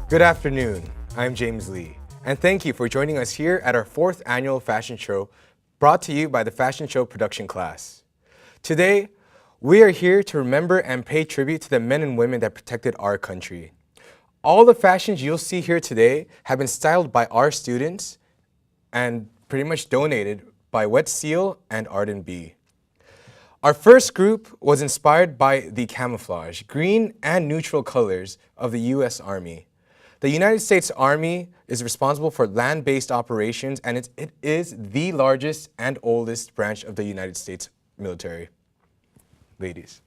Good afternoon. I'm James Lee, and thank you for joining us here at our 4th annual fashion show brought to you by the Fashion Show production class. Today, we are here to remember and pay tribute to the men and women that protected our country. All the fashions you'll see here today have been styled by our students and pretty much donated by Wet Seal and Arden B. Our first group was inspired by the camouflage, green and neutral colors of the U.S. Army. The United States Army is responsible for land-based operations, and it is the largest and oldest branch of the United States military. Ladies.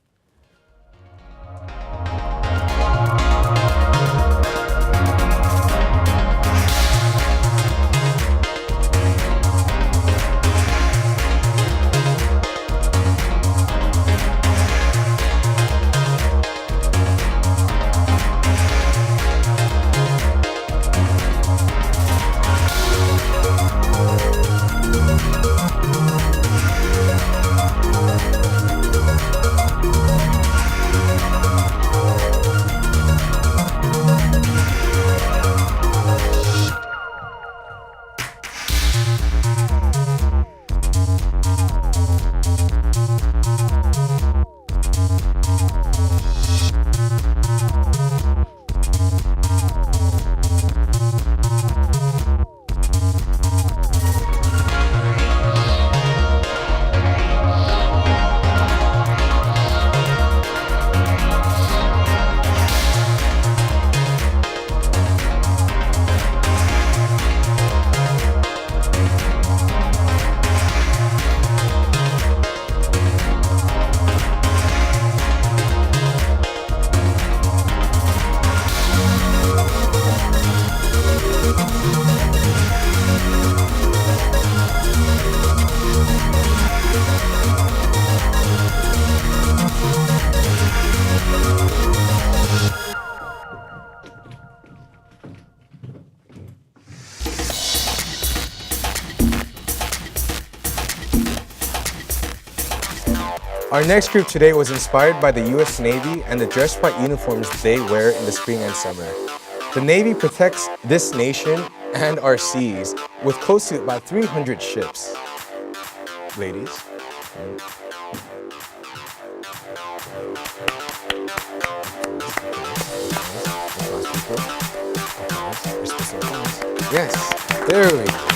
Our next group today was inspired by the U.S. Navy and the dress white uniforms they wear in the spring and summer. The Navy protects this nation and our seas with close to about 300 ships. Ladies. Yes, there we go.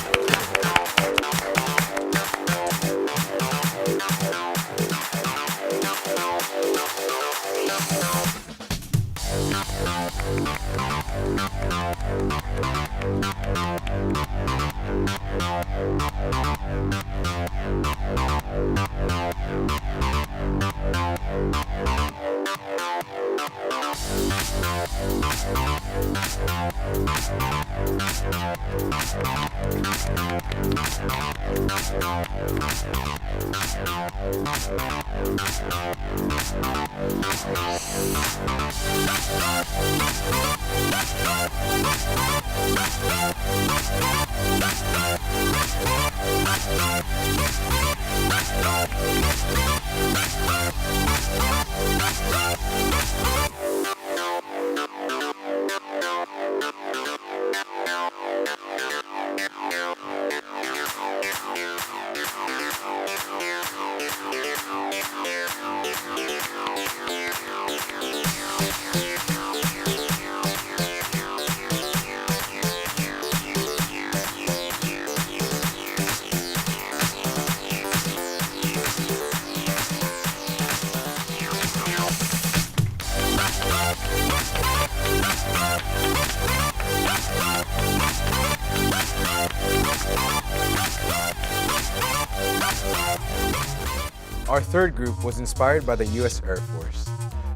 Our third group was inspired by the U.S. Air Force.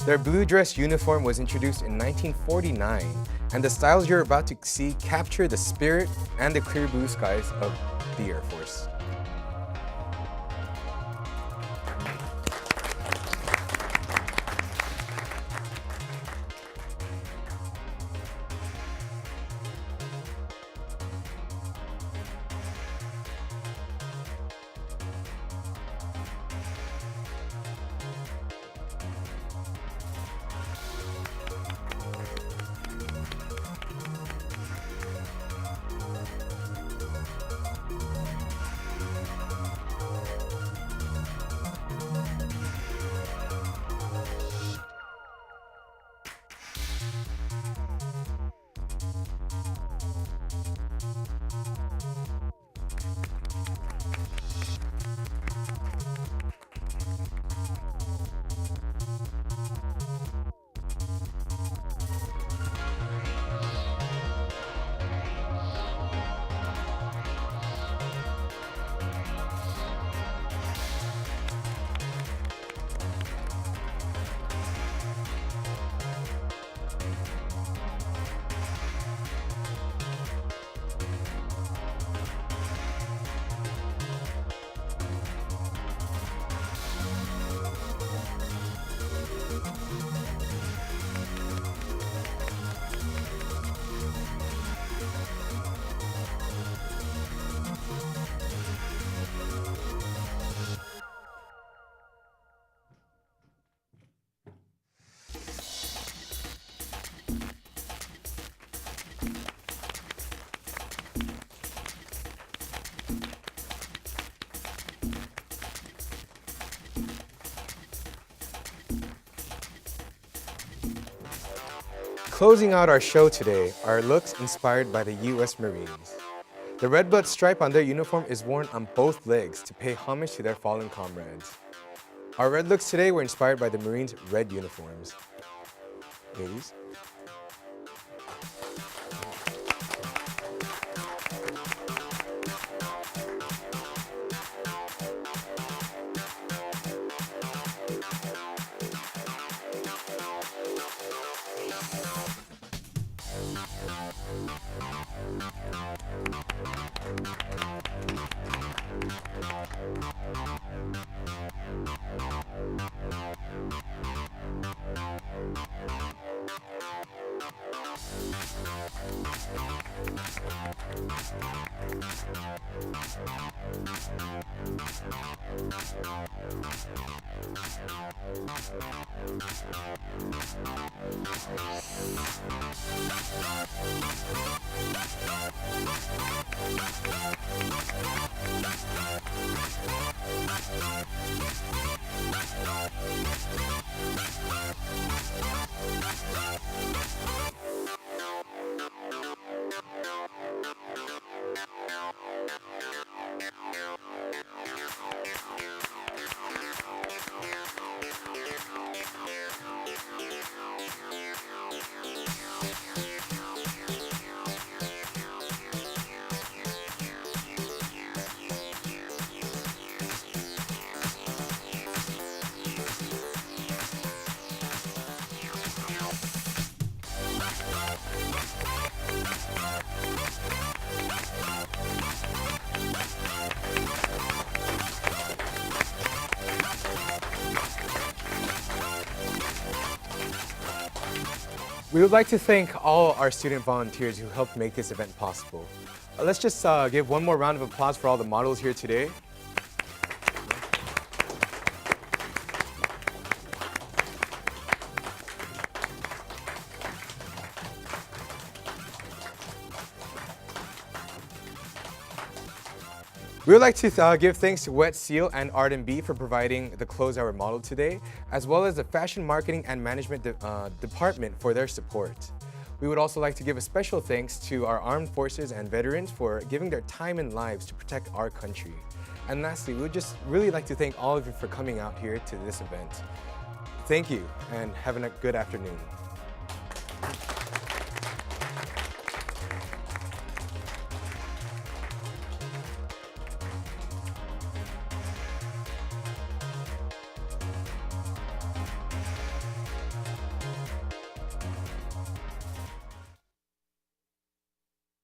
Their blue dress uniform was introduced in 1949, and the styles you're about to see capture the spirit and the clear blue skies of the Air Force. Closing out our show today are looks inspired by the U.S. Marines. The red blood stripe on their uniform is worn on both legs to pay homage to their fallen comrades. Our red looks today were inspired by the Marines' red uniforms. Ladies. We would like to thank all our student volunteers who helped make this event possible. Let's just give one more round of applause for all the models here today. We would like to give thanks to Wet Seal and Art&B for providing the clothes that were modeled today, as well as the Fashion Marketing and Management Department for their support. We would also like to give a special thanks to our armed forces and veterans for giving their time and lives to protect our country. And lastly, we would just really like to thank all of you for coming out here to this event. Thank you, and have a good afternoon.